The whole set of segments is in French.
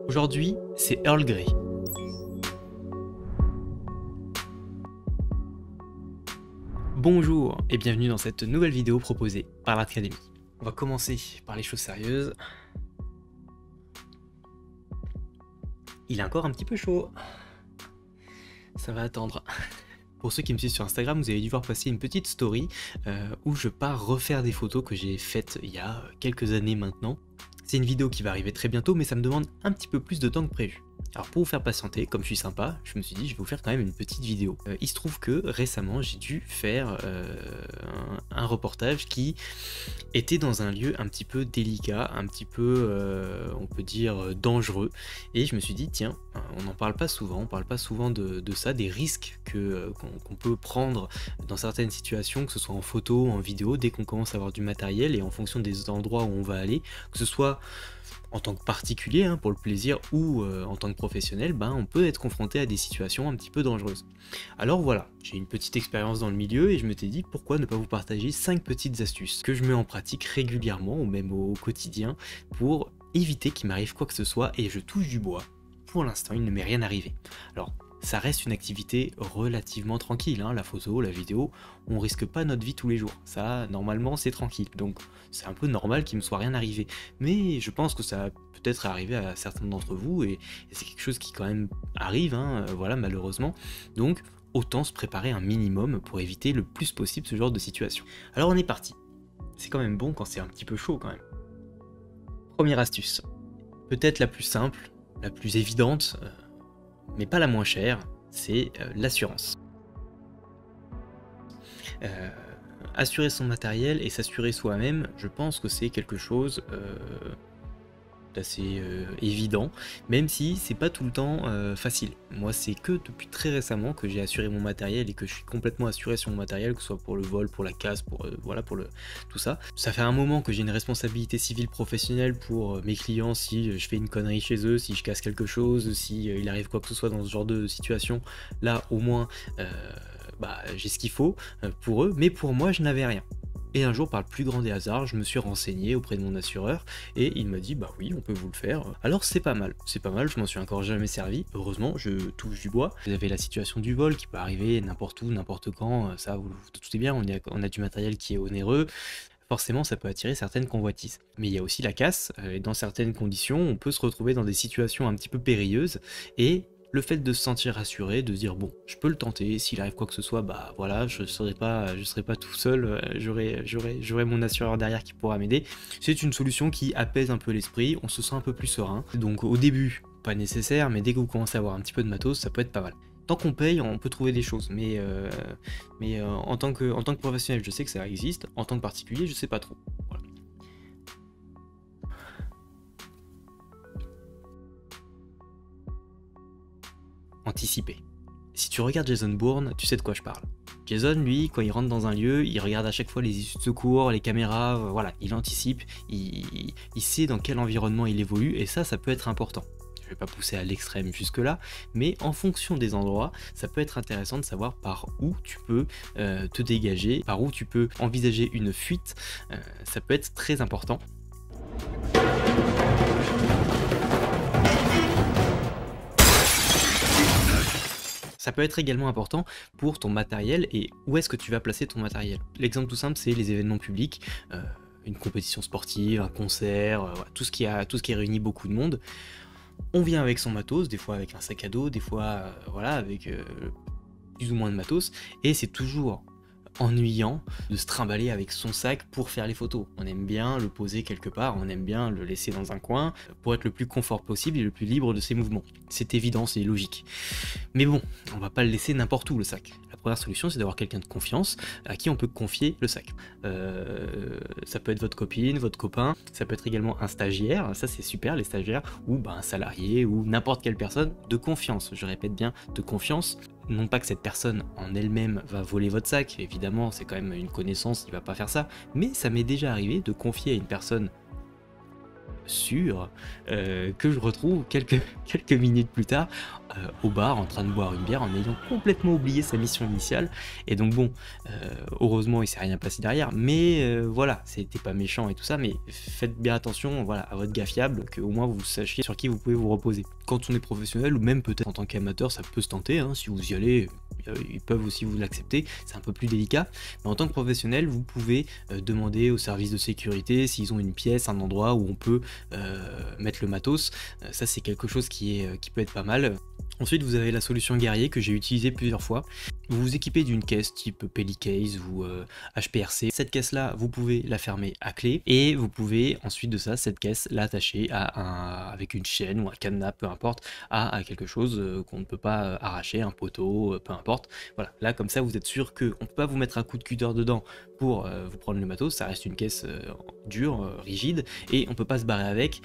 Aujourd'hui, c'est Earl Grey. Bonjour et bienvenue dans cette nouvelle vidéo proposée par l'Académie. On va commencer par les choses sérieuses. Il est encore un petit peu chaud. Ça va attendre. Pour ceux qui me suivent sur Instagram, vous avez dû voir passer une petite story où je pars refaire des photos que j'ai faites il y a quelques années maintenant. C'est une vidéo qui va arriver très bientôt, mais ça me demande un petit peu plus de temps que prévu. Alors pour vous faire patienter, comme je suis sympa, je me suis dit je vais vous faire quand même une petite vidéo. Il se trouve que récemment j'ai dû faire un reportage qui était dans un lieu un petit peu délicat, un petit peu on peut dire dangereux, et je me suis dit tiens, on n'en parle pas souvent, on parle pas souvent de ça, des risques qu'on peut prendre dans certaines situations, que ce soit en photo, en vidéo, dès qu'on commence à avoir du matériel et en fonction des endroits où on va aller, que ce soit en tant que particulier, pour le plaisir, ou en tant que professionnel, on peut être confronté à des situations un petit peu dangereuses. Alors voilà, j'ai une petite expérience dans le milieu et je me suis dit pourquoi ne pas vous partager 5 petites astuces que je mets en pratique régulièrement ou même au quotidien pour éviter qu'il m'arrive quoi que ce soit, et je touche du bois. Pour l'instant, il ne m'est rien arrivé. Alors, ça reste une activité relativement tranquille, la photo, la vidéo, on risque pas notre vie tous les jours, ça normalement c'est tranquille, donc c'est un peu normal qu'il me soit rien arrivé, mais je pense que ça peut-être arrivé à certains d'entre vous, et c'est quelque chose qui quand même arrive, voilà, malheureusement, donc autant se préparer un minimum pour éviter le plus possible ce genre de situation. Alors on est parti, c'est quand même bon quand c'est un petit peu chaud quand même. Première astuce, peut-être la plus simple, la plus évidente, mais pas la moins chère, c'est l'assurance. Assurer son matériel et s'assurer soi-même, je pense que c'est quelque chose d'assez évident, même si c'est pas tout le temps facile. Moi, c'est que depuis très récemment que j'ai assuré mon matériel et que je suis complètement assuré sur mon matériel, que ce soit pour le vol, pour la casse, pour voilà, pour tout ça. Ça fait un moment que j'ai une responsabilité civile professionnelle pour mes clients. Si je fais une connerie chez eux, si je casse quelque chose, si il arrive quoi que ce soit dans ce genre de situation, là au moins j'ai ce qu'il faut pour eux, mais pour moi je n'avais rien. Et un jour, par le plus grand des hasards, je me suis renseigné auprès de mon assureur et il m'a dit bah oui, on peut vous le faire. Alors c'est pas mal, je m'en suis encore jamais servi, heureusement, je touche du bois. Vous avez la situation du vol qui peut arriver n'importe où, n'importe quand, ça vous doutez bien, on a du matériel qui est onéreux. Forcément, ça peut attirer certaines convoitises. Mais il y a aussi la casse, et dans certaines conditions, on peut se retrouver dans des situations un petit peu périlleuses, et le fait de se sentir rassuré, de se dire bon, je peux le tenter, s'il arrive quoi que ce soit, bah voilà, je serai pas tout seul, j'aurai mon assureur derrière qui pourra m'aider. C'est une solution qui apaise un peu l'esprit, on se sent un peu plus serein. Donc au début, pas nécessaire, mais dès que vous commencez à avoir un petit peu de matos, ça peut être pas mal. Tant qu'on paye, on peut trouver des choses, mais en tant que professionnel, je sais que ça existe, en tant que particulier, je sais pas trop. Voilà. Anticiper. Si tu regardes Jason Bourne, tu sais de quoi je parle. Jason, lui, quand il rentre dans un lieu, il regarde à chaque fois les issues de secours, les caméras, voilà, il anticipe, il sait dans quel environnement il évolue, et ça peut être important. Je vais pas pousser à l'extrême jusque là, mais en fonction des endroits, ça peut être intéressant de savoir par où tu peux te dégager, par où tu peux envisager une fuite, ça peut être très important. Ça peut être également important pour ton matériel et où est-ce que tu vas placer ton matériel. L'exemple tout simple, c'est les événements publics, une compétition sportive, un concert, voilà, tout ce qui réunit beaucoup de monde. On vient avec son matos, des fois avec un sac à dos, des fois voilà, avec plus ou moins de matos, et c'est toujours ennuyant de se trimballer avec son sac pour faire les photos. On aime bien le poser quelque part, on aime bien le laisser dans un coin pour être le plus confort possible et le plus libre de ses mouvements. C'est évident, c'est logique. Mais bon, on va pas le laisser n'importe où le sac. La première solution, c'est d'avoir quelqu'un de confiance à qui on peut confier le sac. Ça peut être votre copine, votre copain, ça peut être également un stagiaire, ça c'est super les stagiaires, ou un salarié, ou n'importe quelle personne de confiance, je répète bien, de confiance. Non pas que cette personne en elle-même va voler votre sac, évidemment c'est quand même une connaissance, il va pas faire ça, mais ça m'est déjà arrivé de confier à une personne sûr que je retrouve quelques minutes plus tard au bar en train de boire une bière en ayant complètement oublié sa mission initiale. Et donc bon, heureusement il s'est rien passé derrière, mais voilà, c'était pas méchant et tout ça, mais faites bien attention, voilà, à votre gars fiable, qu'au moins vous sachiez sur qui vous pouvez vous reposer. Quand on est professionnel, ou même peut-être en tant qu'amateur, ça peut se tenter, hein, si vous y allez, ils peuvent aussi vous l'accepter, c'est un peu plus délicat, mais en tant que professionnel, vous pouvez demander aux services de sécurité s'ils ont une pièce, un endroit où on peut mettre le matos. Ça c'est quelque chose qui peut être pas mal. Ensuite vous avez la solution guerrier que j'ai utilisée plusieurs fois. Vous vous équipez d'une caisse type Pelicase ou HPRC. Cette caisse là vous pouvez la fermer à clé et vous pouvez ensuite de ça, cette caisse, l'attacher avec une chaîne ou un cadenas, peu importe, à quelque chose qu'on ne peut pas arracher, un poteau, peu importe. Voilà, là comme ça vous êtes sûr qu'on ne peut pas vous mettre un coup de cutter dedans pour vous prendre le matos, ça reste une caisse dure, rigide, et on peut pas se barrer avec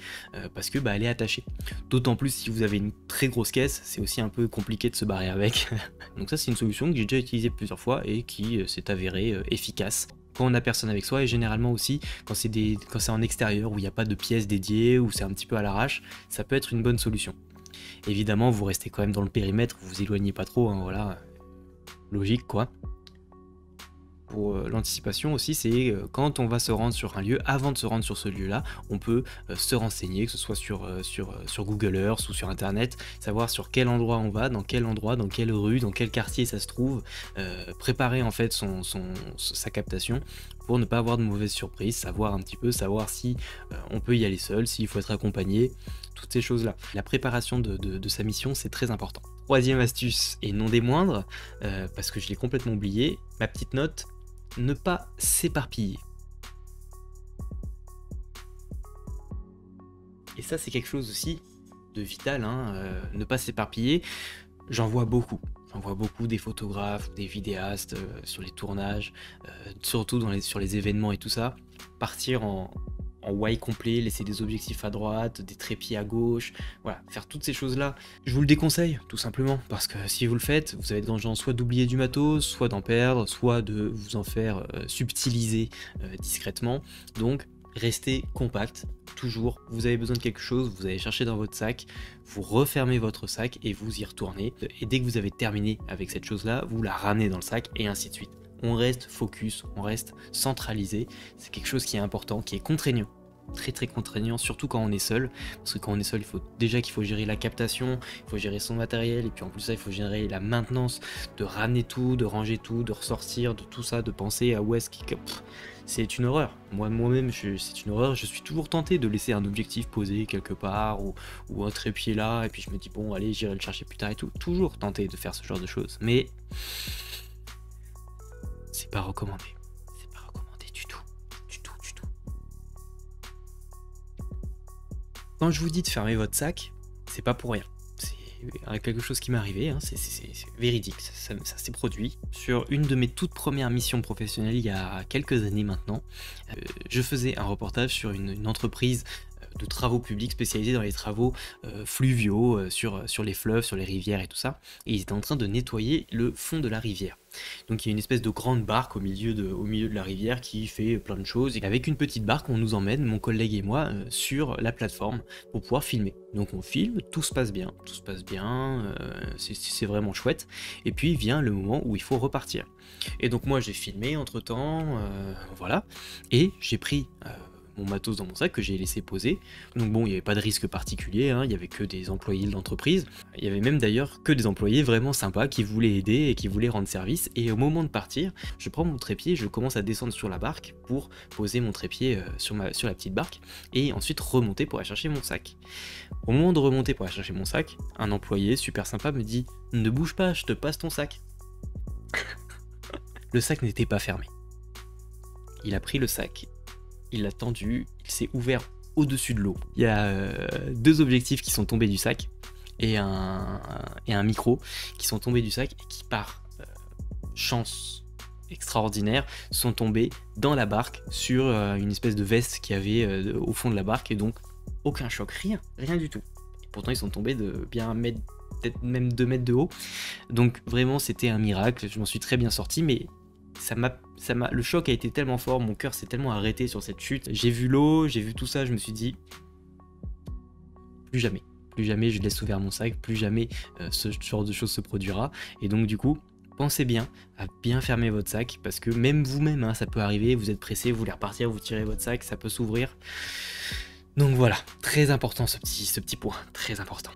parce que elle est attachée. D'autant plus si vous avez une très grosse caisse, c'est aussi un peu compliqué de se barrer avec. Donc ça c'est une solution que j'ai déjà utilisée plusieurs fois et qui s'est avérée efficace quand on n'a personne avec soi, et généralement aussi quand c'est en extérieur où il n'y a pas de pièces dédiées, où c'est un petit peu à l'arrache, ça peut être une bonne solution. Évidemment vous restez quand même dans le périmètre, vous vous éloignez pas trop, hein, voilà, logique quoi. Pour l'anticipation aussi, c'est quand on va se rendre sur un lieu, avant de se rendre sur ce lieu-là, on peut se renseigner, que ce soit sur Google Earth ou sur Internet, savoir sur quel endroit on va, dans quel endroit, dans quelle rue, dans quel quartier ça se trouve, préparer en fait sa captation pour ne pas avoir de mauvaises surprises, savoir un petit peu, savoir si on peut y aller seul, s'il faut être accompagné, toutes ces choses-là. La préparation de sa mission, c'est très important. Troisième astuce, et non des moindres, parce que je l'ai complètement oublié, ma petite note, ne pas s'éparpiller. Et ça c'est quelque chose aussi de vital, hein, ne pas s'éparpiller. J'en vois beaucoup des photographes, des vidéastes sur les tournages, surtout sur les événements et tout ça, partir en wide complet, laisser des objectifs à droite, des trépieds à gauche, voilà, faire toutes ces choses-là. Je vous le déconseille, tout simplement, parce que si vous le faites, vous avez dans soit d'oublier du matos, soit d'en perdre, soit de vous en faire subtiliser discrètement. Donc, restez compact, toujours. Vous avez besoin de quelque chose, vous allez chercher dans votre sac, vous refermez votre sac et vous y retournez. Et dès que vous avez terminé avec cette chose-là, vous la ramenez dans le sac et ainsi de suite. On reste focus, on reste centralisé. C'est quelque chose qui est important, qui est contraignant. Très contraignant, surtout quand on est seul, parce que quand on est seul, il faut gérer la captation, il faut gérer son matériel, et puis en plus ça il faut gérer la maintenance, de ramener tout, de ranger tout, de ressortir de tout ça, de penser à où est-ce qu'il... C'est une horreur. Moi-même c'est une horreur. Je suis toujours tenté de laisser un objectif posé quelque part ou un trépied là, et puis je me dis bon allez, j'irai le chercher plus tard et tout. Toujours tenté de faire ce genre de choses, mais c'est pas recommandé. Quand je vous dis de fermer votre sac, c'est pas pour rien. C'est quelque chose qui m'est arrivé, hein, c'est véridique, ça s'est produit. Sur une de mes toutes premières missions professionnelles, il y a quelques années maintenant, je faisais un reportage sur une entreprise de travaux publics spécialisés dans les travaux fluviaux, sur les fleuves, sur les rivières et tout ça. Et ils étaient en train de nettoyer le fond de la rivière. Donc il y a une espèce de grande barque au milieu de la rivière qui fait plein de choses. Et avec une petite barque, on nous emmène, mon collègue et moi, sur la plateforme pour pouvoir filmer. Donc on filme, tout se passe bien, c'est vraiment chouette. Et puis vient le moment où il faut repartir. Et donc moi j'ai filmé entre temps, voilà, et j'ai pris mon matos dans mon sac que j'ai laissé poser. Donc bon, il n'y avait pas de risque particulier, hein, il n'y avait que des employés de l'entreprise. Il y avait même d'ailleurs que des employés vraiment sympas qui voulaient aider et qui voulaient rendre service. Et au moment de partir, je prends mon trépied, je commence à descendre sur la barque pour poser mon trépied sur la petite barque et ensuite remonter pour aller chercher mon sac. Au moment de remonter pour aller chercher mon sac, un employé super sympa me dit « Ne bouge pas, je te passe ton sac ». Le sac n'était pas fermé. Il a pris le sac, il l'a tendu, il s'est ouvert au-dessus de l'eau. Il y a deux objectifs qui sont tombés du sac et un micro qui sont tombés du sac et qui, par chance extraordinaire, sont tombés dans la barque sur une espèce de veste qu'il y avait au fond de la barque, et donc aucun choc, rien du tout. Et pourtant ils sont tombés de bien 1 mètre, peut-être même 2 mètres de haut. Donc vraiment c'était un miracle, je m'en suis très bien sorti, mais le choc a été tellement fort, mon cœur s'est tellement arrêté sur cette chute. J'ai vu l'eau, j'ai vu tout ça, je me suis dit plus jamais. Plus jamais je laisse ouvert mon sac, plus jamais ce genre de choses se produira. Et donc du coup, pensez bien à bien fermer votre sac, parce que même vous-même, hein, ça peut arriver, vous êtes pressé, vous voulez repartir, vous tirez votre sac, ça peut s'ouvrir. Donc voilà, très important ce petit point, très important.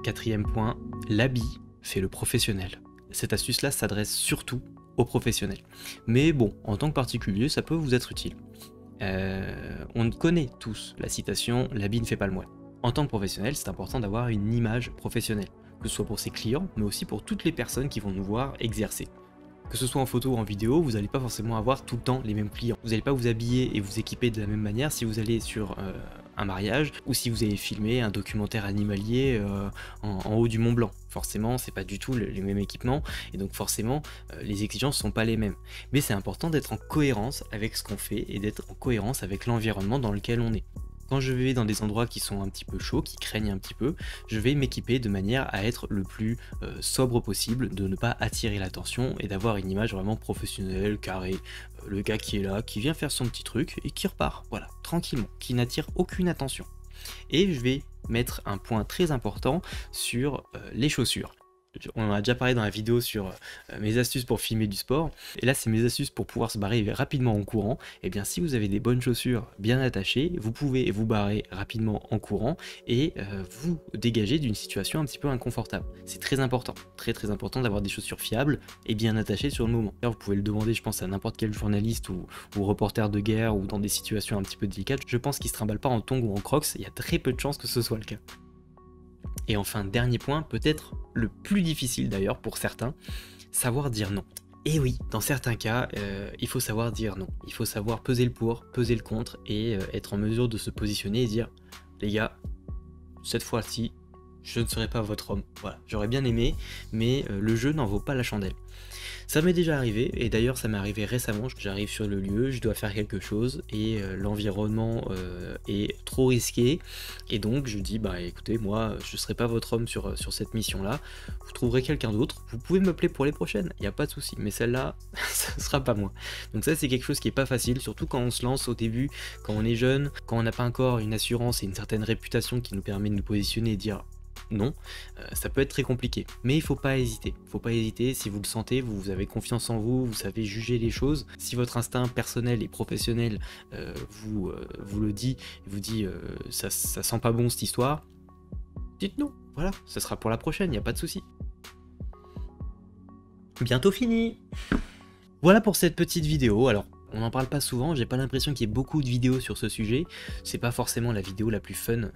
Quatrième point, l'habit fait le professionnel. Cette astuce-là s'adresse surtout aux professionnels. Mais bon, en tant que particulier, ça peut vous être utile. On connaît tous la citation « l'habit ne fait pas le moine ». En tant que professionnel, c'est important d'avoir une image professionnelle, que ce soit pour ses clients, mais aussi pour toutes les personnes qui vont nous voir exercer. Que ce soit en photo ou en vidéo, vous n'allez pas forcément avoir tout le temps les mêmes clients. Vous n'allez pas vous habiller et vous équiper de la même manière si vous allez sur un mariage ou si vous allez filmer un documentaire animalier en haut du Mont Blanc. Forcément, c'est pas du tout les mêmes équipements et donc forcément, les exigences sont pas les mêmes. Mais c'est important d'être en cohérence avec ce qu'on fait et d'être en cohérence avec l'environnement dans lequel on est. Quand je vais dans des endroits qui sont un petit peu chauds, qui craignent un petit peu, je vais m'équiper de manière à être le plus sobre possible, de ne pas attirer l'attention et d'avoir une image vraiment professionnelle, carrée. Le gars qui est là, qui vient faire son petit truc et qui repart, voilà, tranquillement, qui n'attire aucune attention. Et je vais mettre un point très important sur les chaussures. On en a déjà parlé dans la vidéo sur mes astuces pour filmer du sport. Et là, c'est mes astuces pour pouvoir se barrer rapidement en courant. Et bien, si vous avez des bonnes chaussures bien attachées, vous pouvez vous barrer rapidement en courant et vous dégager d'une situation un petit peu inconfortable. C'est très important d'avoir des chaussures fiables et bien attachées sur le moment. Vous pouvez le demander, je pense, à n'importe quel journaliste ou reporter de guerre ou dans des situations un petit peu délicates. Je pense qu'ils ne se trimballent pas en tongs ou en crocs. Il y a très peu de chances que ce soit le cas. Et enfin, dernier point, peut-être le plus difficile d'ailleurs pour certains, savoir dire non. Et oui, dans certains cas, il faut savoir dire non. Il faut savoir peser le pour, peser le contre et être en mesure de se positionner et dire « Les gars, cette fois-ci, je ne serai pas votre homme. Voilà, j'aurais bien aimé, mais le jeu n'en vaut pas la chandelle. » Ça m'est déjà arrivé, et d'ailleurs ça m'est arrivé récemment, j'arrive sur le lieu, je dois faire quelque chose, et l'environnement est trop risqué, et donc je dis, bah écoutez, moi je ne serai pas votre homme sur cette mission-là, vous trouverez quelqu'un d'autre, vous pouvez m'appeler pour les prochaines, il n'y a pas de souci, mais celle-là, ça ne sera pas moi. Donc ça c'est quelque chose qui n'est pas facile, surtout quand on se lance au début, quand on est jeune, quand on n'a pas encore une assurance et une certaine réputation qui nous permet de nous positionner et dire non, ça peut être très compliqué, mais il faut pas hésiter, si vous le sentez, vous avez confiance en vous, vous savez juger les choses, si votre instinct personnel et professionnel vous le dit, vous dit ça sent pas bon cette histoire, dites non, voilà, ça sera pour la prochaine, il n'y a pas de souci. Bientôt fini. Voilà pour cette petite vidéo. Alors on n'en parle pas souvent, j'ai pas l'impression qu'il y ait beaucoup de vidéos sur ce sujet, c'est pas forcément la vidéo la plus fun,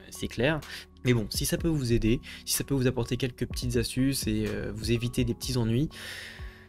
c'est clair, mais bon, si ça peut vous aider, si ça peut vous apporter quelques petites astuces et vous éviter des petits ennuis,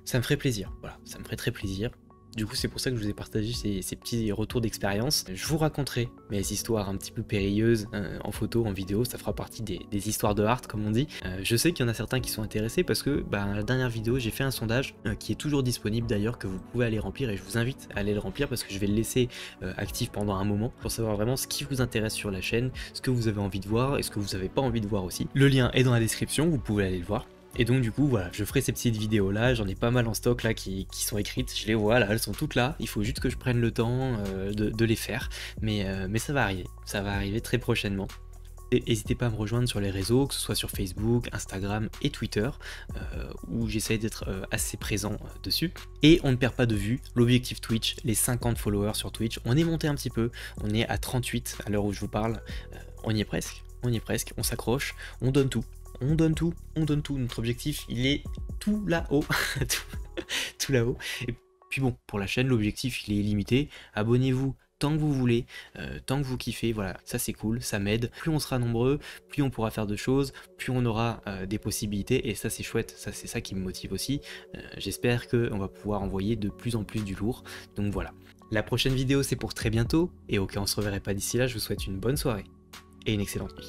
ça me ferait plaisir, voilà, ça me ferait très plaisir. Du coup, c'est pour ça que je vous ai partagé ces petits retours d'expérience. Je vous raconterai mes histoires un petit peu périlleuses en photo, en vidéo. Ça fera partie des histoires de art, comme on dit. Je sais qu'il y en a certains qui sont intéressés parce que la dernière vidéo, j'ai fait un sondage qui est toujours disponible d'ailleurs, que vous pouvez aller remplir. Et je vous invite à aller le remplir parce que je vais le laisser actif pendant un moment pour savoir vraiment ce qui vous intéresse sur la chaîne, ce que vous avez envie de voir et ce que vous n'avez pas envie de voir aussi. Le lien est dans la description, vous pouvez aller le voir. Et donc du coup voilà, je ferai ces petites vidéos là, j'en ai pas mal en stock là qui sont écrites, je les vois là, elles sont toutes là, il faut juste que je prenne le temps de les faire, mais ça va arriver très prochainement. N'hésitez pas à me rejoindre sur les réseaux, que ce soit sur Facebook, Instagram et Twitter, où j'essaie d'être assez présent dessus. Et on ne perd pas de vue l'objectif Twitch, les 50 followers sur Twitch, on est monté un petit peu, on est à 38 à l'heure où je vous parle, on y est presque, on s'accroche, on donne tout. On donne tout, notre objectif il est tout là-haut, tout là-haut. Et puis bon, pour la chaîne, l'objectif il est illimité, abonnez-vous tant que vous voulez, tant que vous kiffez, voilà, ça c'est cool, ça m'aide. Plus on sera nombreux, plus on pourra faire de choses, plus on aura des possibilités, et ça c'est chouette, ça c'est ça qui me motive aussi. J'espère qu'on va pouvoir envoyer de plus en plus du lourd, donc voilà. La prochaine vidéo c'est pour très bientôt, et au cas où on se reverrait pas d'ici là, je vous souhaite une bonne soirée, et une excellente nuit.